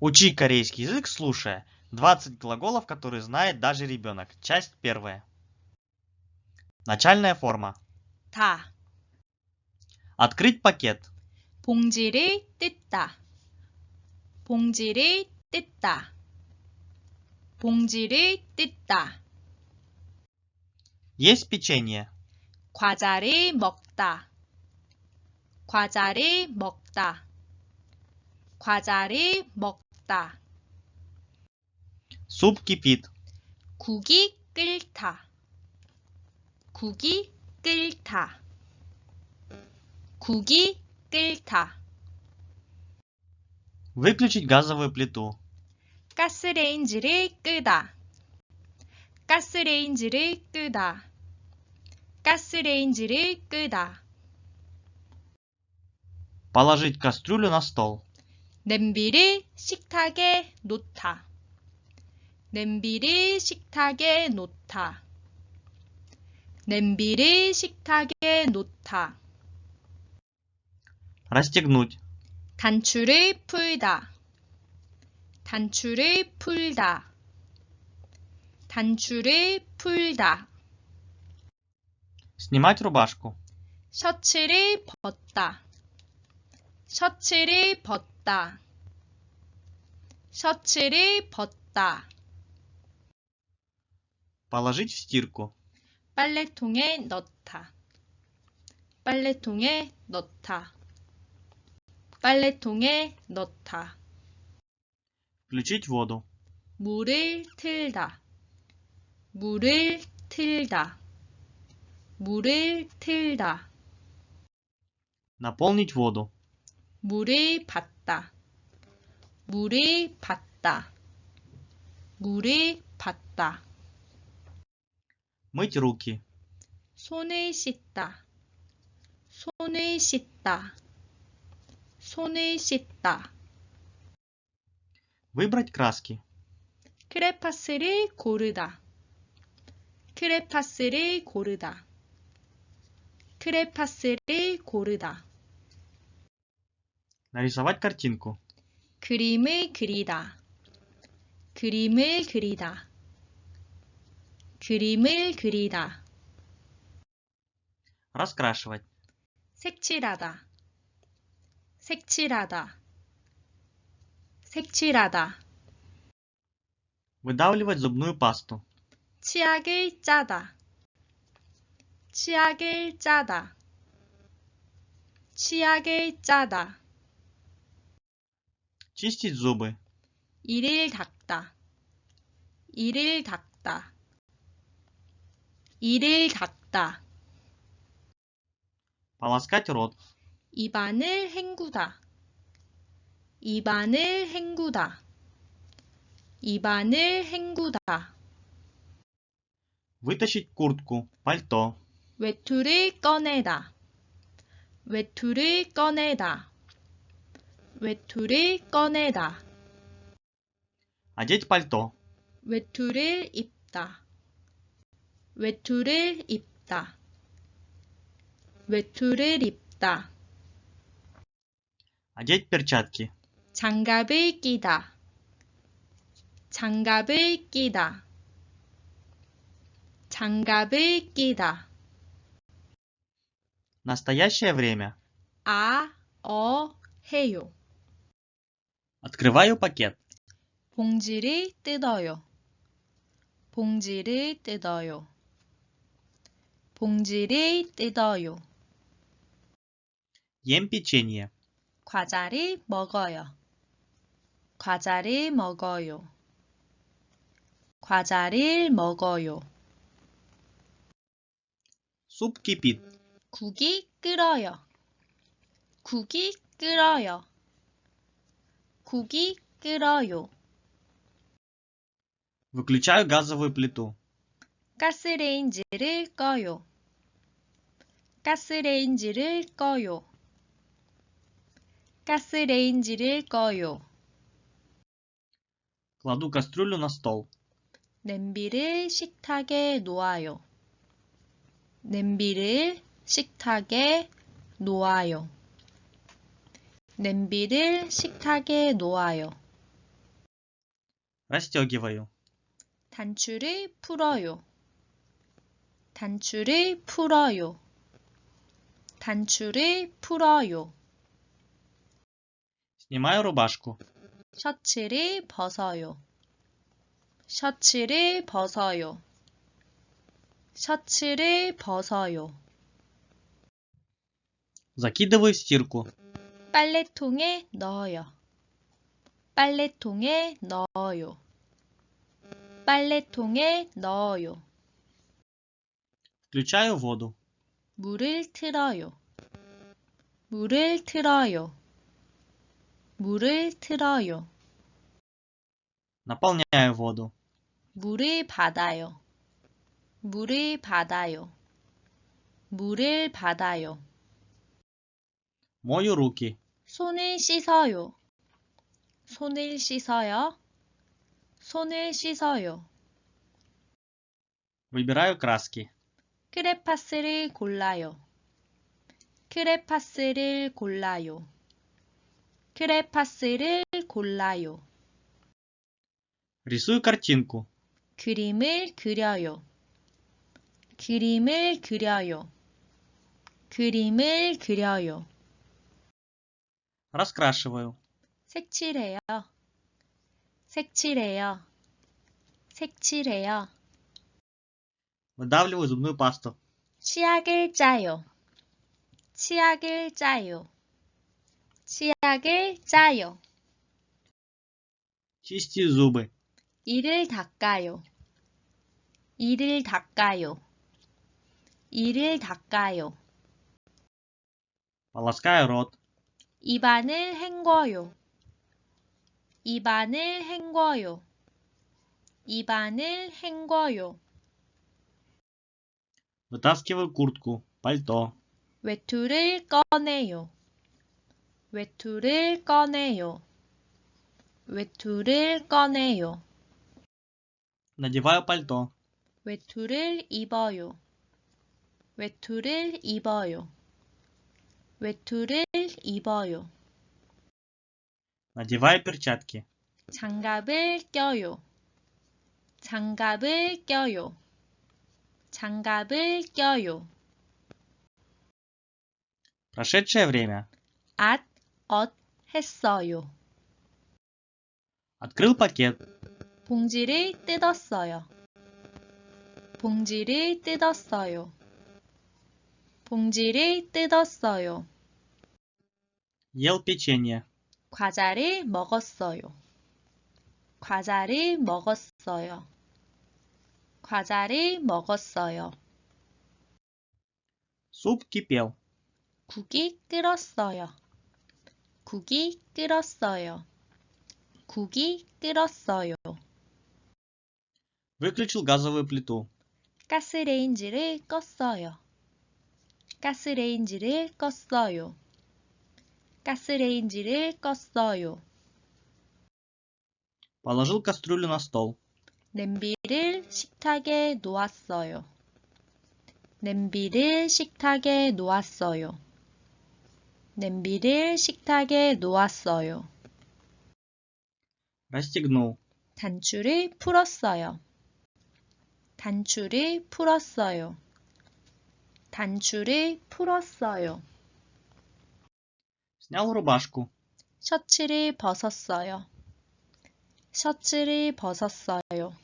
Учи корейский язык, слушая 20 глаголов, которые знает даже ребенок. Часть первая. Начальная форма. 다. Открыть пакет. 봉지를 뜯다. 봉지를 뜯다. 봉지를 뜯다. Есть печенье. 과자를 먹다. 과자를 먹다. 과자를 먹다. Суп кипит. 국이 끓다. 국이 끓다. 국이 끓다. Выключить газовую плиту. 가스레인지를 끄다. 가스레인지를 끄다. 가스레인지를 끄다. Положить кастрюлю на стол. 냄비를 식탁에 놓다. 냄비를 식탁에 놓다. 냄비를 식탁에 놓다. Расстегнуть. 단추를 풀다. 단추를 풀다. 단추를 풀다. Снимать рубашку. 셔츠를 벗다. 셔츠를 벗다. 셔츠를 벗다. Положить в стирку. 빨래통에 넣다. 빨래통에 넣다. 빨래통에 넣다. Включить воду. 물을 틀다. 물을 틀다. 물을 틀다. Наполнить воду. 물을 받다. 물을 받다. 물을 받다. Мыть руки. 손을 씻다. 손을 씻다. 손을 씻다. Выбрать краски. 크레파스를 고르다. 크레파스를 고르다. 크레파스를 고르다. Нарисовать картинку. 그림을 그리다. 그림을 그리다. 그림을 그리다. Раскрашивать. 색칠하다. 색칠하다. 색칠하다. Выдавливать зубную пасту. 치약을 짜다. 치약을 짜다. 치약을 짜다. Чистить зубы. 이를 닦다. 이를 닦다. 이를 닦다. Полоскать рот. 입안을 헹구다. 입안을 헹구다. 입안을 헹구다. Вытащить куртку. Пальто. 외투를 꺼내다. 외투를 꺼내다. 외투를 꺼내다. Одеть пальто. 외투를 입다. 외투를 입다. 외투를 입다. Одеть перчатки. 장갑을 끼다. 장갑을 끼다. 장갑을 끼다. Настоящее время. 해요. Открываю пакет. 봉지를 뜯어요. 봉지를 뜯어요. 봉지를 뜯어요. Ем печенье. 과자를 먹어요. 과자를 먹어요. 과자를 먹어요. Суп кипит. 국이 끓어요. 국이 끓어요. 국이 끓어요. Выключаю газовую плиту. 가스레인지를 꺼요. 가스레인지를 꺼요. 가스레인지를 꺼요. Кладу кастрюлю на стол. 냄비를 식탁에 놓아요. 냄비를 식탁에 놓아요. 냄비를 식탁에 놓아요. расстегиваю, 단추를 풀어요. 단추를 풀어요. 단추를 풀어요. снимаю рубашку, 셔츠를 벗어요. 셔츠를 벗어요. 셔츠를 벗어요. закидываю в стирку, 빨래통에 넣어요. 빨래통에 넣어요. 빨래통에 넣어요. включаю воду, 물을 틀어요. 물을 틀어요. 물을 틀어요. наполняю воду, 물을 받아요. 물을 받아요. 물을 받아요. мою руки, 손을 씻어요. 손을 씻어요. 손을 씻어요. выбираю краски, 크레파스를 골라요. 크레파스를 골라요. 크레파스를 골라요. рисую картинку, 그림을 그려요. 그림을 그려요. 그림을 그려요. раскрашиваю, 색칠해요. 색칠해요. 색칠해요. выдавливаю зубную пасту, 치약을 짜요. 치약을 짜요. 치약을 짜요. чистю зубы, 이를 닦아요. 이를 닦아요. 이를 닦아요. полоскаю рот, 입안을 헹궈요. 입안을 헹궈요. 입안을 헹궈요. вытаскиваю куртку, пальто, 외투를 꺼내요. 외투를 꺼내요. 외투를 꺼내요. надеваю пальто, 외투를 입어요. 외투를 입어요. 외투를 입어요. надеваю перчатки, 장갑을 껴요. 장갑을 껴요. 장갑을 껴요. прошедшее время, 엇 했어요. открыл пакет, 봉지를 뜯었어요. 봉지를 뜯었어요. 봉지를 뜯었어요. ел печенье, 과자를 먹었어요. 과자를 먹었어요. 과자를 먹었어요. суп кипел, 국이 끓었어요. 국이 끓었어요. 국이 끓었어요. выключил газовую плиту, 가스레인지를 껐어요. 가스레인지를 껐어요. 가스레인지를 껐어요. положил кастрюлю на стол, 냄비를 식탁에 놓았어요. 냄비를 식탁에 놓았어요. 냄비를 식탁에 놓았어요. расстегнул, 단추를 풀었어요. 단추를 풀었어요. 단추를 풀었어요. снял рубашку, 셔츠를 벗었어요. 셔츠를 벗었어요.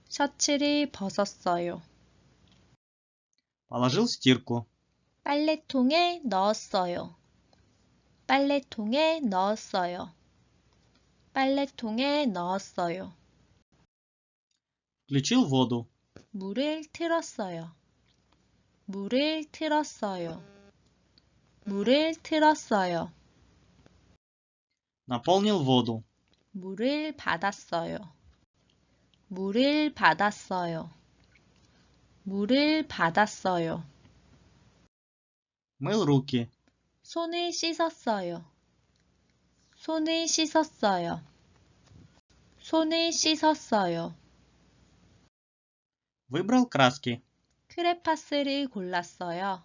셔츠를 벗었어요. положил в стирку, 빨래통에 넣었어요. 빨래통에 넣었어요. 빨래통에 넣었어요. включил воду, 물을 틀었어요. 물을 틀었어요. 물을 틀었어요. наполнил воду, 물을 받았어요. 물을 받았어요. 물을 받았어요. мыл руки, 손을 씻었어요. 손을 씻었어요. 손을 씻었어요. выбрал краски, 크레파스를 골랐어요.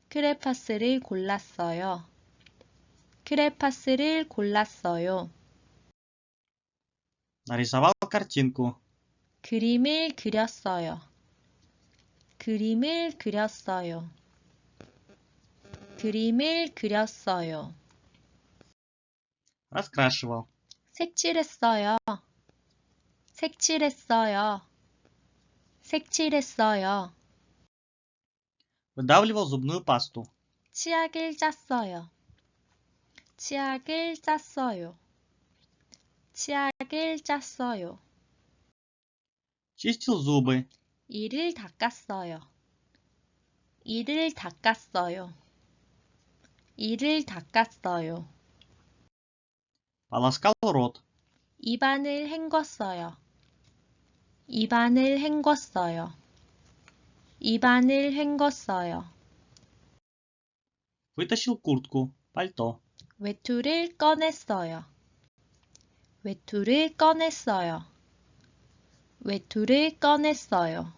크레파스를 골랐어요. 크레파스를 골랐어요. Нарисовал картинку. 그림을 그렸어요. 그림을 그렸어요. 그림을 그렸어요. Раскрашивал. 색칠했어요. 색칠했어요. 색칠했어요. Выдавливал зубную пасту. 치약을 짰어요. 치약을 짰어요. 치약을 짰어요. Чистил зубы. 이를 닦았어요. 이를 닦았어요. 이를 닦았어요. Полоскал рот. 입안을 헹궜어요. 입안을 헹궜어요. 입안을 헹궜어요. Вытащил куртку. Пальто. 외투를 꺼냈어요. 외투를 꺼냈어요. 외투를 꺼냈어요.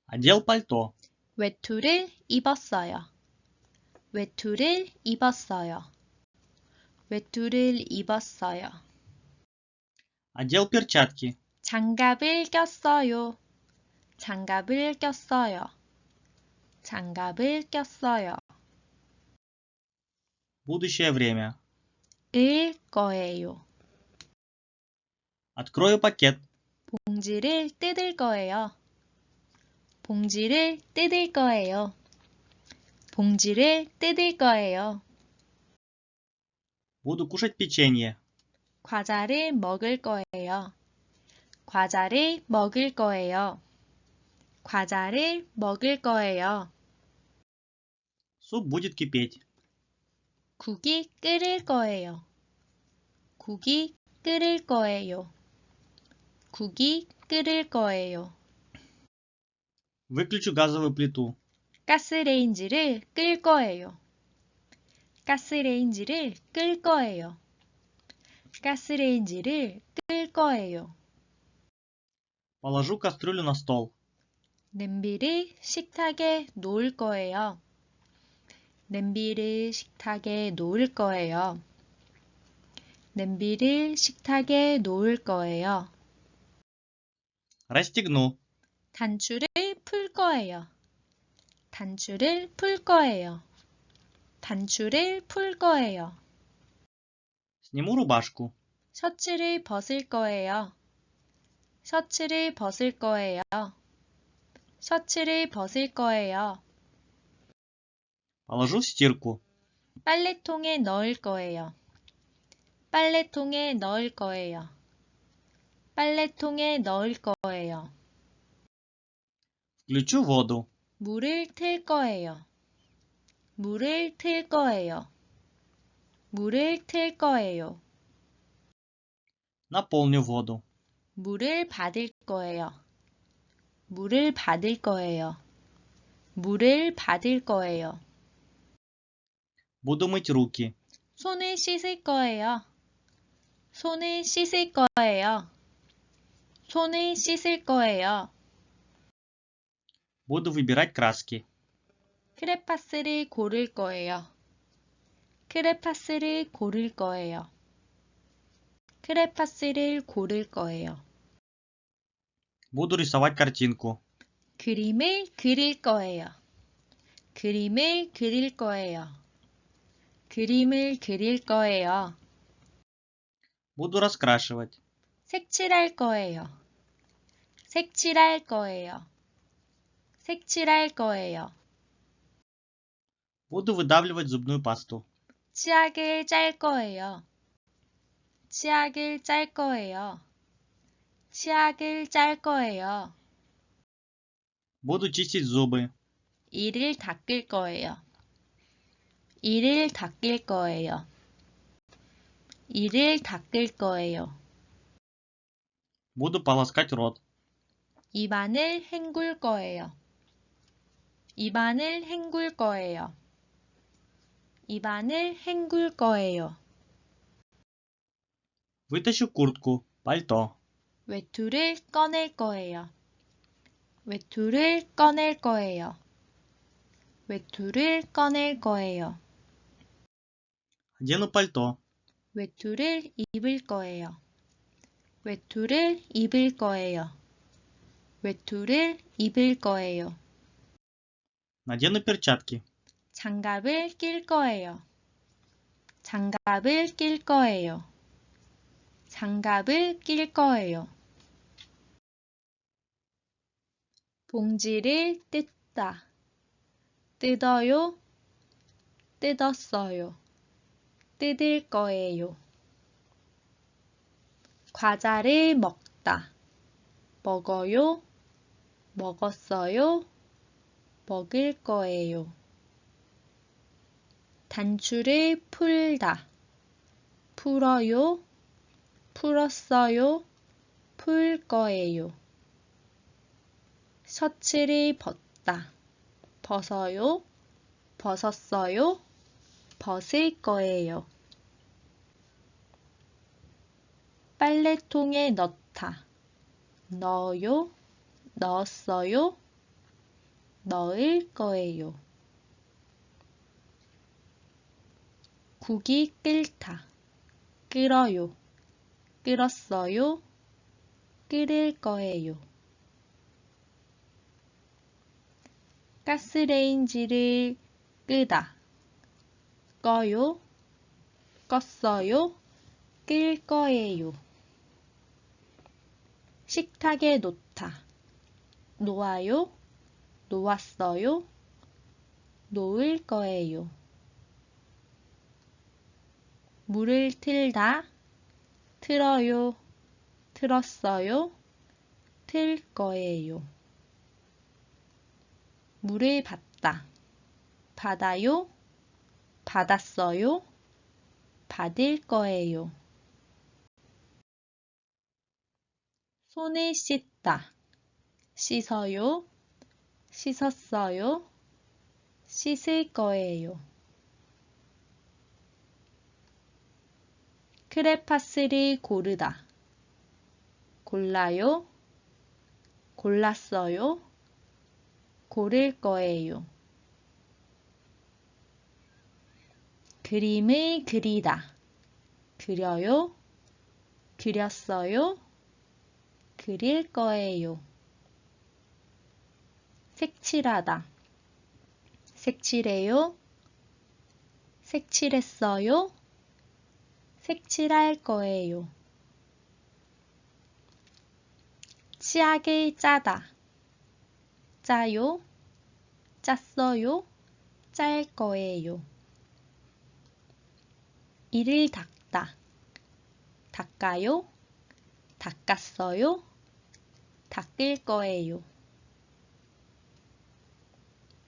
Одел пальто. 외투를 입었어요. 외투를 입었어요. 외투를 입었어요. Одел перчатки. 장갑을 꼈어요. 장갑을 꼈어요. 장갑을 꼈어요. Будущее время. 을 거예요. Открою пакет. 봉지를 뜯을 거예요. 봉지를 뜯을 거예요. 봉지를 뜯을 거예요. Буду кушать печенье. 과자를 먹을 거예요. 과자를 먹을 거예요. 과자를 먹을 거예요. Суп будет кипеть. 국이 끓을 거예요. 국이 끓을 거예요. 국이 끓을 거예요. Выключу газовую плиту. 가스레인지를 끌 거예요. 가스레인지를 끌 거예요. 가스레인지를 끌 거예요. Положу кастрюлю на стол. 냄비를 식탁에 놓을 거예요. 냄비를 식탁에 놓을 거예요. 냄비를 식탁에 놓을 거예요. Расстегну. 단추를 풀 거예요. 단추를 풀 거예요. 단추를 풀 거예요. Сниму рубашку. 셔츠를 벗을 거예요. 셔츠를 벗을 거예요. 셔츠를 벗을 거예요. Положу в стирку. 빨래통에 넣을 거예요. 빨래통에 넣을 거예요. 빨래통에 넣을 거예요. Включу воду. 물을 틀 거예요. 물을 틀 거예요. 물을 틀 거예요. Наполню воду. 물을 받을 거예요. 물을 받을 거예요. 물을 받을 거예요. Буду мыть руки. 손을 씻을 거예요. 손을 씻을 거예요. 손을 씻을 거예요. Буду выбирать краски. 크레파스를 고를 거예요. 크레파스를 고를 거예요. 크레파스를 고를 거예요. Буду рисовать картинку. 그림을 그릴 거예요. 그림을 그릴 거예요. 그림을 그릴 거예요. Буду раскрашивать. 색칠할 거예요. 색칠할 거예요. 색칠할 거예요. Буду выдавливать зубную пасту. 치약을 짤 거예요. 치약을 짤 거예요. 치약을 짤 거예요. Буду чистить зубы. 이를 닦을 거예요. 이를 닦을 거예요. 이를 닦을 거예요. Буду полоскать рот. 입안을 헹굴 거예요. 입안을 헹굴 거예요. 입안을 헹굴 거예요. Вытащу куртку. Пальто. 외투를 꺼낼 거예요. 외투를 꺼낼 거예요. 외투를 꺼낼 거예요. Одену пальто. 외투를 입을 거예요. 외투를 입을 거예요. 외투를 입을 거예요. Надену перчатки. 장갑을 낄 거예요. 장갑을 낄 거예요. 장갑을 낄 거예요. 봉지를 뜯다. 뜯어요. 뜯었어요. 뜯을 거예요. 과자를 먹다. 먹어요. 먹었어요. 먹을 거예요. 단추를 풀다. 풀어요. 풀었어요. 풀 거예요. 셔츠를 벗다. 벗어요. 벗었어요. 벗을 거예요. 빨래통에 넣다. 넣어요. 넣었어요. 넣을 거예요. 국이 끓다. 끓어요. 끓었어요. 끓을 거예요. 가스레인지를 끄다. 꺼요. 껐어요. 끌 거예요. 식탁에 놓다. 놓아요. 놓았어요. 놓을 거예요. 물을 틀다. 틀어요. 틀었어요. 틀 거예요. 물을 받다. 받아요. 받았어요. 받을 거예요. 손을 씻다. 씻어요. 씻었어요. 씻을 거예요. 크레파스를 고르다. 골라요. 골랐어요. 고를 거예요. 그림을 그리다. 그려요. 그렸어요. 그릴 거예요. 색칠하다. 색칠해요. 색칠했어요. 색칠할 거예요. 치약을 짜다. 짜요. 짰어요. 짤 거예요. 이를 닦다. 닦아요. 닦았어요. 닦을 거예요.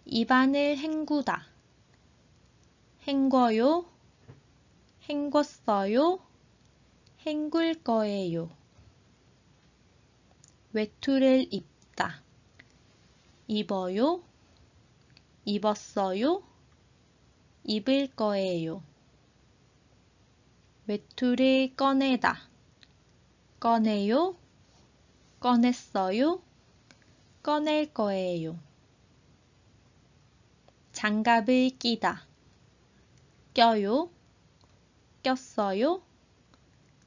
입안을 헹구다. 헹궈요. 헹궜어요. 헹굴 거예요. 외투를 입다. 입어요. 입었어요. 입을 거예요. 외투를 꺼내다. 꺼내요. 꺼냈어요. 꺼낼 거예요. 장갑을 끼다. 껴요. 꼈어요.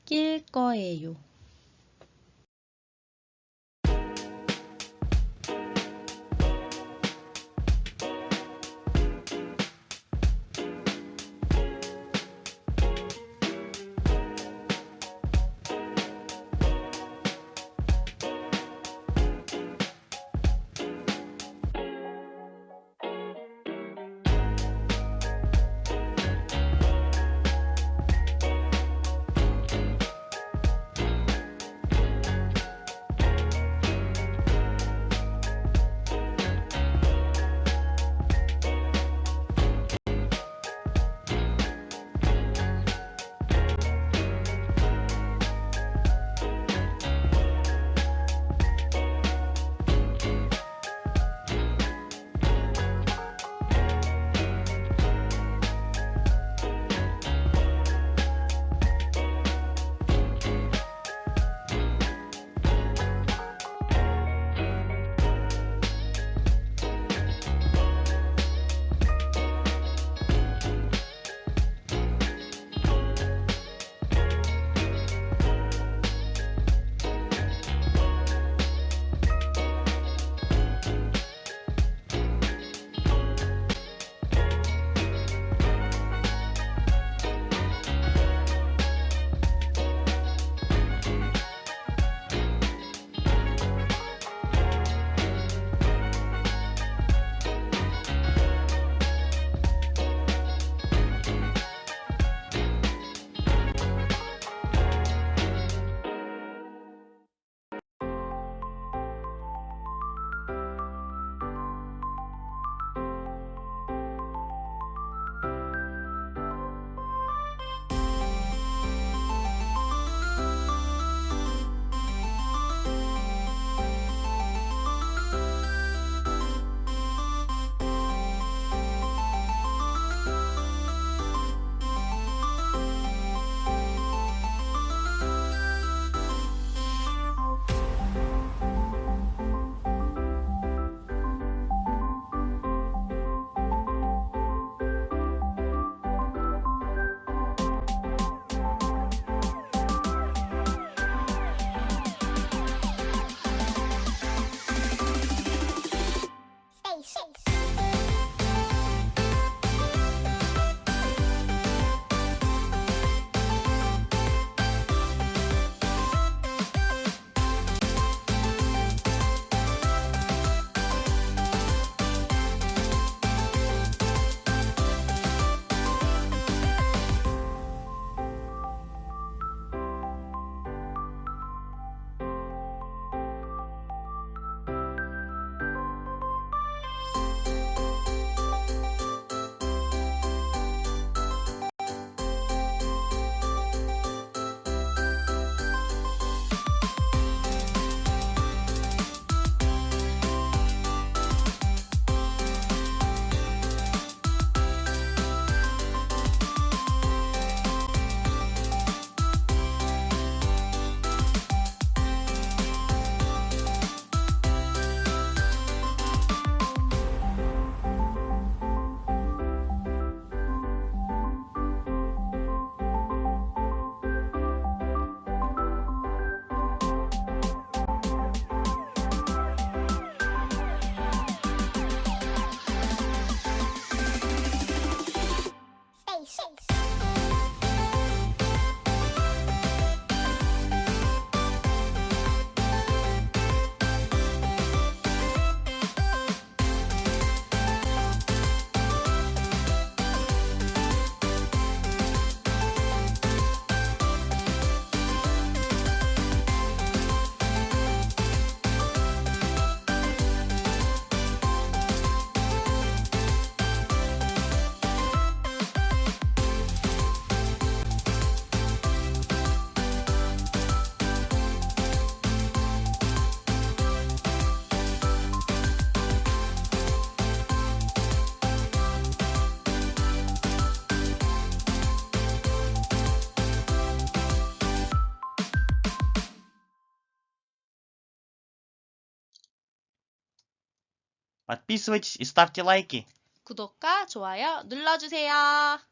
낄 거예요. Подписывайтесь и ставьте лайки. 구독과 좋아요 눌러주세요.